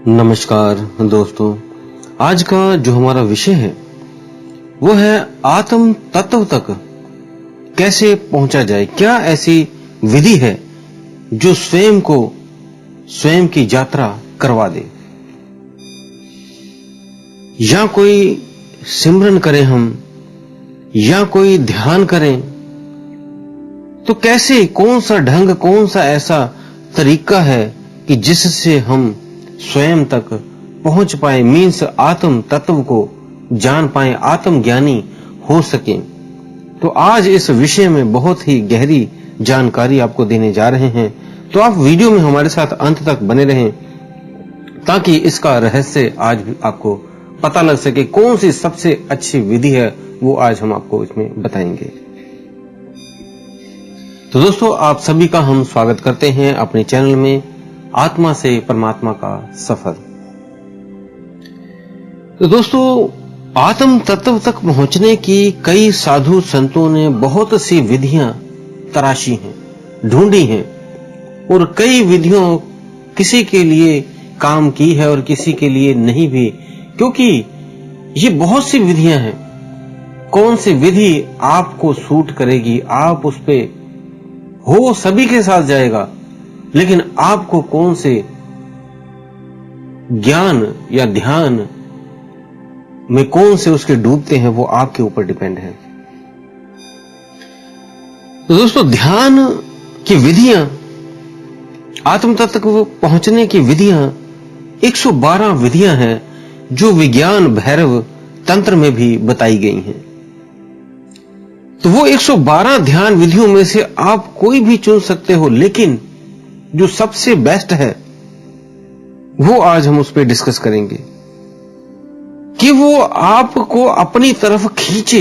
नमस्कार दोस्तों, आज का जो हमारा विषय है वो है आत्म तत्व तक कैसे पहुंचा जाए। क्या ऐसी विधि है जो स्वयं को स्वयं की यात्रा करवा दे। या कोई सिमरन करें हम या कोई ध्यान करें तो कैसे, कौन सा ढंग, कौन सा ऐसा तरीका है कि जिससे हम स्वयं तक पहुंच पाए, मीन्स आत्म तत्व को जान पाए, आत्मज्ञानी हो सके। तो आज इस विषय में बहुत ही गहरी जानकारी आपको देने जा रहे हैं, तो आप वीडियो में हमारे साथ अंत तक बने रहें ताकि इसका रहस्य आज भी आपको पता लग सके। कौन सी सबसे अच्छी विधि है वो आज हम आपको इसमें बताएंगे। तो दोस्तों, आप सभी का हम स्वागत करते हैं अपने चैनल में आत्मा से परमात्मा का सफर। तो दोस्तों, आत्म तत्व तक पहुंचने की कई साधु संतों ने बहुत सी विधियां तराशी हैं, ढूंढी हैं, और कई विधियों किसी के लिए काम की है और किसी के लिए नहीं भी, क्योंकि ये बहुत सी विधियां हैं। कौन सी विधि आपको सूट करेगी, आप उस पे हो सभी के साथ जाएगा, लेकिन आपको कौन से ज्ञान या ध्यान में कौन से उसके डूबते हैं वो आपके ऊपर डिपेंड है। तो दोस्तों, ध्यान की विधियां, आत्म तत्व को पहुंचने की विधियां 112 विधियां हैं जो विज्ञान भैरव तंत्र में भी बताई गई हैं। तो वो 112 ध्यान विधियों में से आप कोई भी चुन सकते हो, लेकिन जो सबसे बेस्ट है वो आज हम उस पर डिस्कस करेंगे कि वो आपको अपनी तरफ खींचे,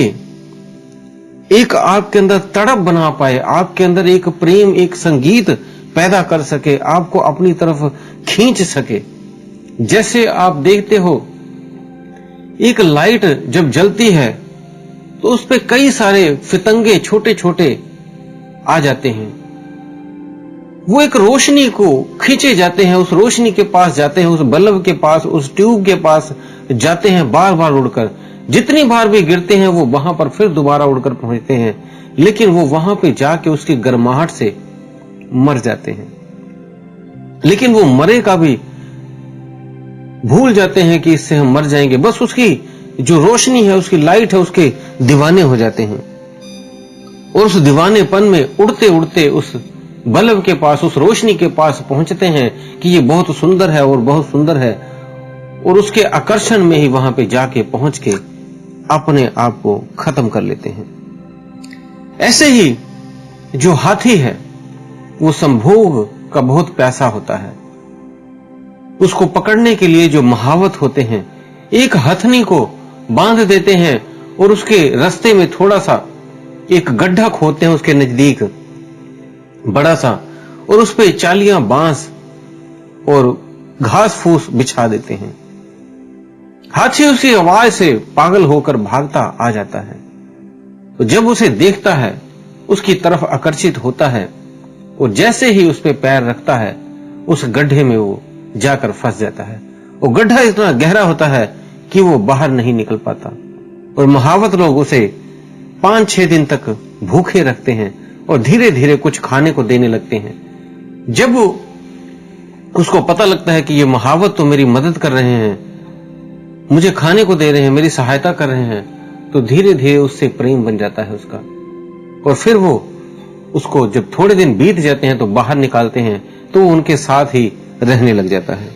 एक आपके अंदर तड़प बना पाए, आपके अंदर एक प्रेम, एक संगीत पैदा कर सके, आपको अपनी तरफ खींच सके। जैसे आप देखते हो, एक लाइट जब जलती है तो उस पे कई सारे फितंगे छोटे छोटे आ जाते हैं, वो एक रोशनी को खींचे जाते हैं, उस रोशनी के पास जाते हैं, उस बल्ब के पास, उस ट्यूब के पास जाते हैं, बार बार उड़कर। जितनी बार भी गिरते हैं वो वहां पर फिर दोबारा उड़कर पहुंचते हैं, लेकिन वो वहां पे जाके उसकी गर्माहट से मर जाते हैं। लेकिन वो मरे का भी भूल जाते हैं कि इससे हम मर जाएंगे, बस उसकी जो रोशनी है, उसकी लाइट है, उसके दीवाने हो जाते हैं। और उस दीवानेपन में उड़ते उड़ते उस बल्ब के पास, उस रोशनी के पास पहुंचते हैं कि ये बहुत सुंदर है और बहुत सुंदर है, और उसके आकर्षण में ही वहां पे जाके पहुंच के अपने आप को खत्म कर लेते हैं। ऐसे ही जो हाथी है वो संभोग का बहुत प्यासा होता है, उसको पकड़ने के लिए जो महावत होते हैं, एक हथनी को बांध देते हैं और उसके रास्ते में थोड़ा सा एक गड्ढा खोदते हैं उसके नजदीक बड़ा सा, और उस पे चालियां बांस और घास फूस बिछा देते हैं। हाथी उसी आवाज से पागल होकर भागता आ जाता है, तो जब उसे देखता है उसकी तरफ आकर्षित होता है, और जैसे ही उस पे पैर रखता है उस गड्ढे में वो जाकर फंस जाता है। वो गड्ढा इतना गहरा होता है कि वो बाहर नहीं निकल पाता, और महावत लोग उसे 5-6 दिन तक भूखे रखते हैं और धीरे धीरे कुछ खाने को देने लगते हैं। जब उसको पता लगता है कि ये महावत तो मेरी मदद कर रहे हैं, मुझे खाने को दे रहे हैं, मेरी सहायता कर रहे हैं, तो धीरे धीरे उससे प्रेम बन जाता है उसका, और फिर वो उसको जब थोड़े दिन बीत जाते हैं तो बाहर निकालते हैं, तो उनके साथ ही रहने लग जाता है।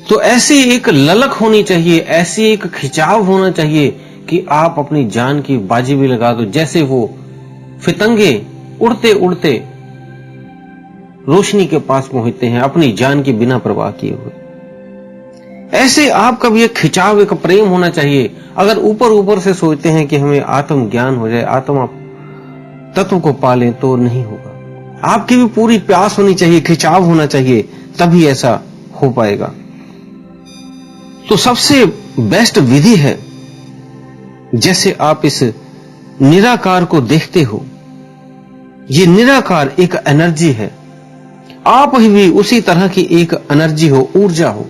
तो ऐसी एक ललक होनी चाहिए, ऐसी एक खिंचाव होना चाहिए कि आप अपनी जान की बाजी भी लगा दो, जैसे वो फितंगे उड़ते उड़ते रोशनी के पास पहुंचते हैं अपनी जान की बिना परवाह किए हुए। ऐसे आपका भी एक खिंचाव, एक प्रेम होना चाहिए। अगर ऊपर ऊपर से सोचते हैं कि हमें आत्म ज्ञान हो जाए, आत्मा तत्व को पालें, तो नहीं होगा। आपकी भी पूरी प्यास होनी चाहिए, खिंचाव होना चाहिए, तभी ऐसा हो पाएगा। तो सबसे बेस्ट विधि है, जैसे आप इस निराकार को देखते हो, ये निराकार एक एनर्जी है, आप ही भी उसी तरह की एक एनर्जी हो, ऊर्जा हो,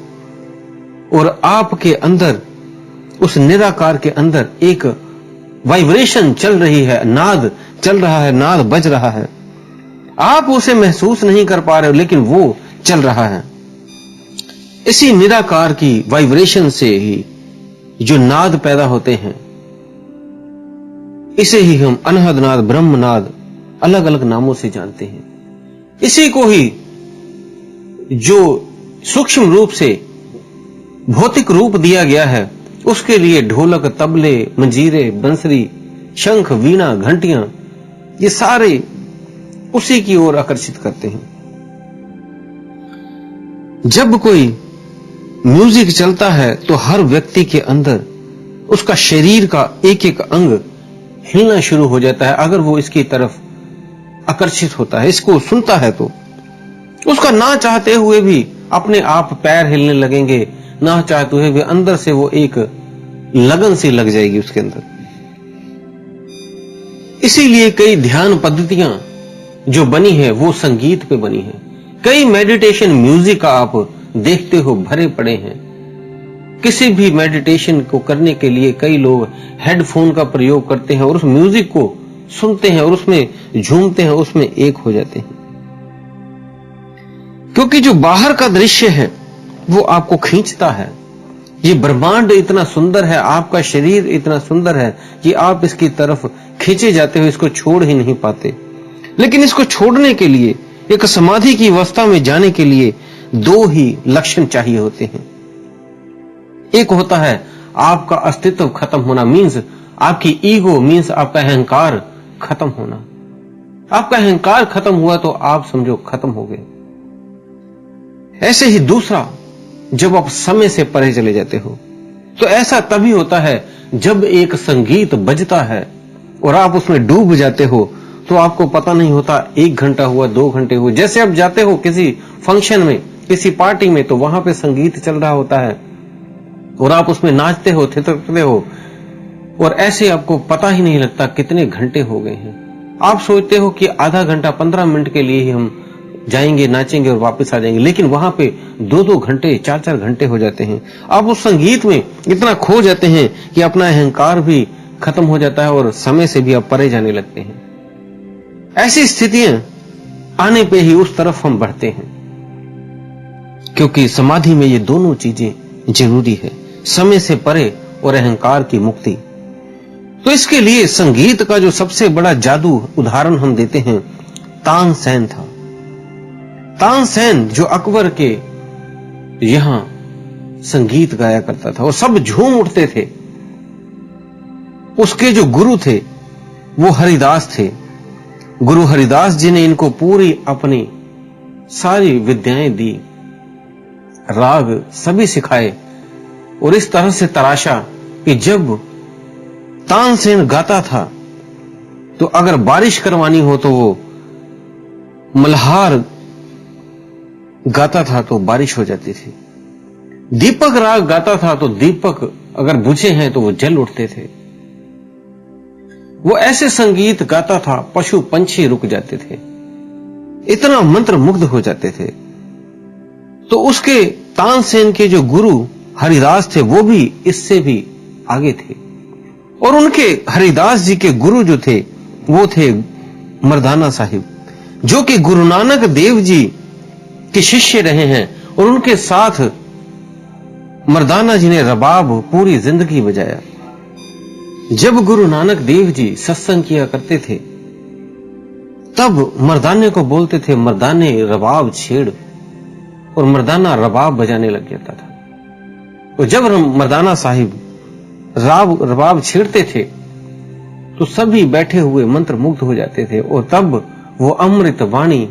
और आपके अंदर, उस निराकार के अंदर एक वाइब्रेशन चल रही है, नाद चल रहा है, नाद बज रहा है। आप उसे महसूस नहीं कर पा रहे हो, लेकिन वो चल रहा है। इसी निराकार की वाइब्रेशन से ही जो नाद पैदा होते हैं, इसे ही हम अनहद नाद, ब्रह्म नाद, अलग अलग नामों से जानते हैं। इसी को ही जो सूक्ष्म रूप से भौतिक रूप दिया गया है, उसके लिए ढोलक, तबले, मंजीरे, बंसरी, शंख, वीणा, घंटियां, ये सारे उसी की ओर आकर्षित करते हैं। जब कोई म्यूजिक चलता है तो हर व्यक्ति के अंदर उसका शरीर का एक एक अंग हिलना शुरू हो जाता है। अगर वो इसकी तरफ आकर्षित होता है, इसको सुनता है, तो उसका ना चाहते हुए भी अपने आप पैर हिलने लगेंगे, ना चाहते हुए भी अंदर से वो एक लगन सी लग जाएगी उसके अंदर। इसीलिए कई ध्यान पद्धतियां जो बनी है वो संगीत पे बनी है। कई मेडिटेशन म्यूजिक आप देखते हो भरे पड़े हैं। किसी भी मेडिटेशन को करने के लिए कई लोग हेडफोन का प्रयोग करते हैं और उस म्यूजिक को सुनते हैं और उसमें झूमते हैं, उसमें एक हो जाते हैं। क्योंकि जो बाहर का दृश्य है वो आपको खींचता है। ये ब्रह्मांड इतना सुंदर है, आपका शरीर इतना सुंदर है कि आप इसकी तरफ खींचे जाते हो, इसको छोड़ ही नहीं पाते। लेकिन इसको छोड़ने के लिए, एक समाधि की अवस्था में जाने के लिए दो ही लक्षण चाहिए होते हैं। एक होता है आपका अस्तित्व खत्म होना, मीन्स आपकी ईगो, मीन्स आपका अहंकार खत्म होना। आपका अहंकार खत्म हुआ तो आप समझो खत्म हो गए। ऐसे ही दूसरा, जब आप समय से परे चले जाते हो, तो ऐसा तभी होता है जब एक संगीत बजता है और आप उसमें डूब जाते हो, तो आपको पता नहीं होता 1 घंटा हुआ, 2 घंटे हुए। जैसे आप जाते हो किसी फंक्शन में, किसी पार्टी में, तो वहां पे संगीत चल रहा होता है और आप उसमें नाचते हो, थिरकते हो, और ऐसे आपको पता ही नहीं लगता कितने घंटे हो गए हैं। आप सोचते हो कि आधा घंटा, 15 मिनट के लिए ही हम जाएंगे, नाचेंगे और वापस आ जाएंगे, लेकिन वहां पे 2-2 घंटे, 4-4 घंटे हो जाते हैं। आप उस संगीत में इतना खो जाते हैं कि अपना अहंकार भी खत्म हो जाता है और समय से भी आप परे जाने लगते हैं। ऐसी स्थितियां आने पे ही उस तरफ हम बढ़ते हैं, क्योंकि समाधि में ये दोनों चीजें जरूरी है, समय से परे और अहंकार की मुक्ति। तो इसके लिए संगीत का जो सबसे बड़ा जादू उदाहरण हम देते हैं, तानसेन था। तानसेन जो अकबर के यहां संगीत गाया करता था और सब झूम उठते थे। उसके जो गुरु थे वो हरिदास थे। गुरु हरिदास जी ने इनको पूरी अपनी सारी विद्याएं दी, राग सभी सिखाए, और इस तरह से तराशा कि जब तानसेन गाता था तो अगर बारिश करवानी हो तो वो मल्हार गाता था तो बारिश हो जाती थी। दीपक राग गाता था तो दीपक अगर बुझे हैं तो वो जल उठते थे। वो ऐसे संगीत गाता था, पशु पंछी रुक जाते थे, इतना मंत्र मुग्ध हो जाते थे। तो उसके तानसेन के जो गुरु हरिदास थे वो भी इससे भी आगे थे, और उनके हरिदास जी के गुरु जो थे वो थे मर्दाना साहिब, जो कि गुरु नानक देव जी के शिष्य रहे हैं, और उनके साथ मर्दाना जी ने रबाब पूरी जिंदगी बजाया। जब गुरु नानक देव जी सत्संग किया करते थे तब मर्दाने को बोलते थे, मर्दाने रबाब छेड़, और मर्दाना रबाब बजाने लग जाता था। और जब मर्दाना साहिब रबाब छेड़ते थे तो सभी बैठे हुए मंत्र मुग्ध हो जाते थे, और तब वो अमृत वाणी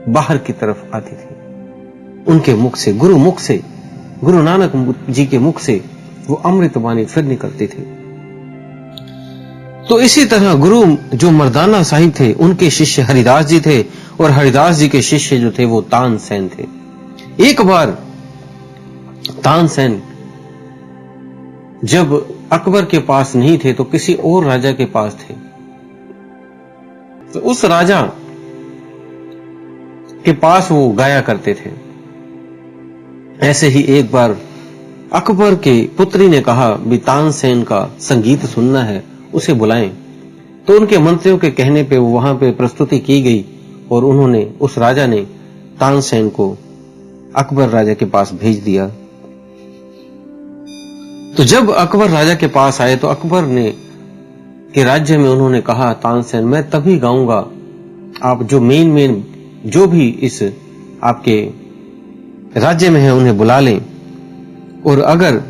बाहर की तरफ आती थी उनके मुख से, गुरु नानक जी के मुख से वो अमृत वाणी फिर निकलती थी। तो इसी तरह गुरु जो मर्दाना साहिब थे उनके शिष्य हरिदास जी थे, और हरिदास जी के शिष्य जो थे वो तानसेन थे। एक बार तानसेन जब अकबर के पास नहीं थे तो किसी और राजा के पास थे। तो उस राजा के पास वो गाया करते थे। ऐसे ही एक बार अकबर के पुत्री ने कहा भी तानसेन का संगीत सुनना है, उसे बुलाएं। तो उनके मंत्रियों के कहने पे वो वहां पे प्रस्तुति की गई और उन्होंने, उस राजा ने तानसेन को अकबर राजा के पास भेज दिया। तो जब अकबर राजा के पास आए तो अकबर ने के राज्य में उन्होंने कहा, तानसेन मैं तभी गाऊंगा, आप जो मेन जो भी इस आपके राज्य में है उन्हें बुला लें, और अगर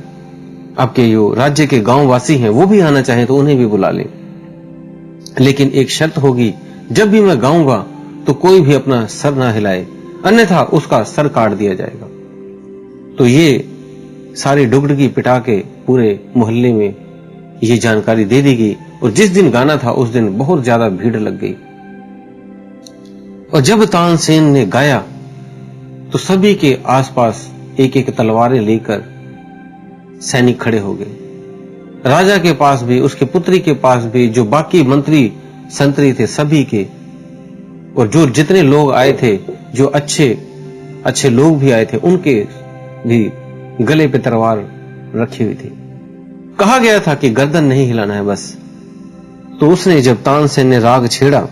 आपके जो राज्य के गांववासी हैं वो भी आना चाहें तो उन्हें भी बुला लें, लेकिन एक शर्त होगी, जब भी मैं गाऊंगा तो कोई भी अपना सर ना हिलाए, अन्यथा उसका सर काट दिया जाएगा। तो ये सारी डुगडुगी पिटा के पूरे मोहल्ले में ये जानकारी दे दी गई, और जिस दिन गाना था उस दिन बहुत ज्यादा भीड़ लग गई। और जब तानसेन ने गाया तो सभी के आसपास एक एक तलवारें लेकर सैनिक खड़े हो गए। राजा के पास भी, उसके पुत्री के पास भी, जो बाकी मंत्री संतरी थे सभी के, और जो जितने लोग आए थे, जो अच्छे लोग भी आए थे, उनके भी गले पे तलवार रखी हुई थी। कहा गया था कि गर्दन नहीं हिलाना है बस। तो उसने, जब तानसेन ने राग छेड़ा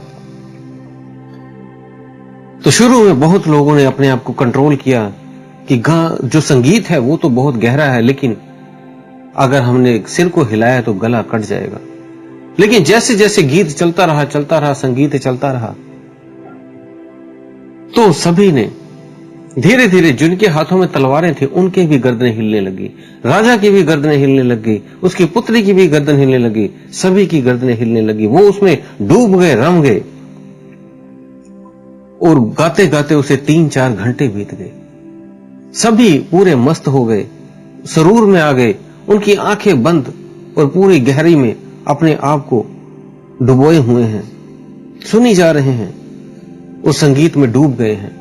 तो शुरू में बहुत लोगों ने अपने आप को कंट्रोल किया कि जो संगीत है वो तो बहुत गहरा है, लेकिन अगर हमने सिर को हिलाया तो गला कट जाएगा। लेकिन जैसे जैसे गीत चलता रहा, संगीत चलता रहा, तो सभी ने धीरे धीरे, जिनके हाथों में तलवारें थी उनके भी गर्दनें हिलने लगी, राजा की भी गर्दनें हिलने लगी, उसकी पुत्री की भी गर्दन हिलने लगी, सभी की गर्दनें हिलने लगी। वो उसमें डूब गए, रम गए, और गाते गाते उसे 3-4 घंटे बीत गए। सभी पूरे मस्त हो गए, सरूर में आ गए, उनकी आंखें बंद और पूरी गहरी में अपने आप को डुबोए हुए हैं, सुनी जा रहे हैं, उस संगीत में डूब गए हैं।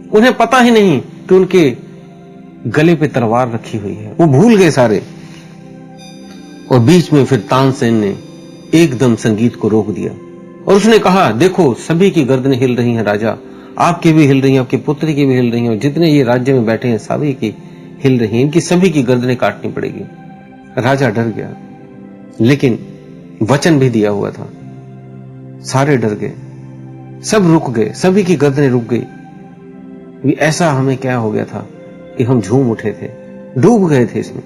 उन्हें पता ही नहीं कि उनके गले पे तलवार रखी हुई है, वो भूल गए सारे। और बीच में फिर तानसेन ने एकदम संगीत को रोक दिया और उसने कहा, देखो सभी की गर्दनें हिल रही हैं राजा, आपकी भी हिल रही हैं, आपकी पुत्री की भी हिल रही हैं, और जितने ये राज्य में बैठे हैं सभी की हिल रही हैं, इनकी सभी की गर्दनें काटनी पड़ेगी। राजा डर गया, लेकिन वचन भी दिया हुआ था। सारे डर गए, सब रुक गए, सभी की गर्दनें रुक गई। ऐसा हमें क्या हो गया था कि हम झूम उठे थे, डूब गए थे इसमें।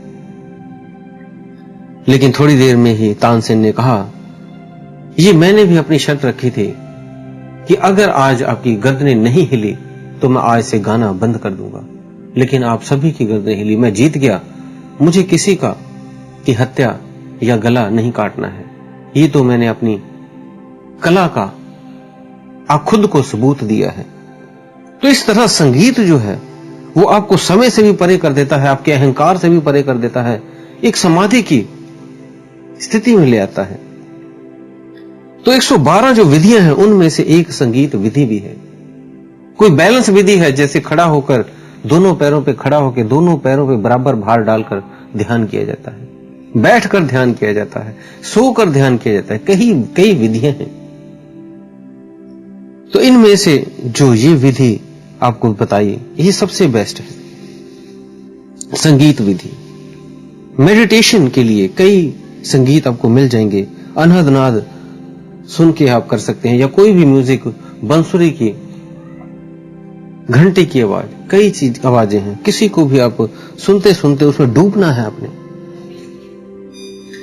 लेकिन थोड़ी देर में ही तानसेन ने कहा, ये मैंने भी अपनी शर्त रखी थी कि अगर आज आपकी गर्दनें नहीं हिली तो मैं आज से गाना बंद कर दूंगा, लेकिन आप सभी की गर्दनें हिली, मैं जीत गया, मुझे किसी की हत्या या गला नहीं काटना है। ये तो मैंने अपनी कला का आप खुद को सबूत दिया है। तो इस तरह संगीत जो है वो आपको समय से भी परे कर देता है, आपके अहंकार से भी परे कर देता है, एक समाधि की स्थिति में ले आता है। तो 112 जो विधियां हैं उनमें से एक संगीत विधि भी है। कोई बैलेंस विधि है, जैसे खड़ा होकर, दोनों पैरों पे खड़ा होकर, दोनों पैरों पे बराबर भार डालकर ध्यान किया जाता है, बैठकर ध्यान किया जाता है, सोकर ध्यान किया जाता है, कई विधियां हैं। तो इनमें से जो ये विधि आपको बताइए, ये सबसे बेस्ट है संगीत विधि। मेडिटेशन के लिए कई संगीत आपको मिल जाएंगे, अनहद नाद सुन के आप कर सकते हैं, या कोई भी म्यूजिक, बंसुरी की, घंटे की आवाज, कई आवाजें हैं, किसी को भी आप सुनते सुनते उसमें डूबना है आपने।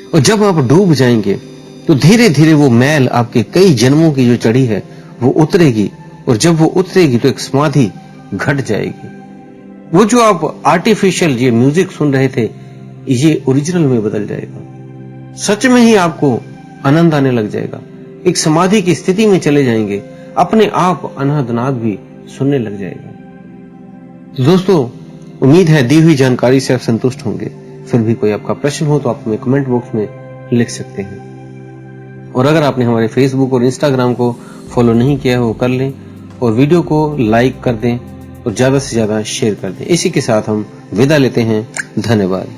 और जब आप डूब जाएंगे तो धीरे धीरे वो मैल आपके कई जन्मों की जो चढ़ी है वो उतरेगी, और जब वो उतरेगी तो एक समाधि घट जाएगी। वो जो आप आर्टिफिशियल ये म्यूजिक सुन रहे थे, ये ओरिजिनल में बदल जाएगा, सच में ही आपको आनंद आने लग जाएगा, एक समाधि की स्थिति में चले जाएंगे, अपने आप अनहद नाद भी सुनने लग जाएगा। तो दोस्तों, उम्मीद है दी हुई जानकारी से आप संतुष्ट होंगे। फिर भी कोई आपका प्रश्न हो तो आप हमें कमेंट बॉक्स में लिख सकते हैं, और अगर आपने हमारे फेसबुक और इंस्टाग्राम को फॉलो नहीं किया हो कर लें, और वीडियो को लाइक कर दें और ज्यादा से ज्यादा शेयर कर दें। इसी के साथ हम विदा लेते हैं। धन्यवाद।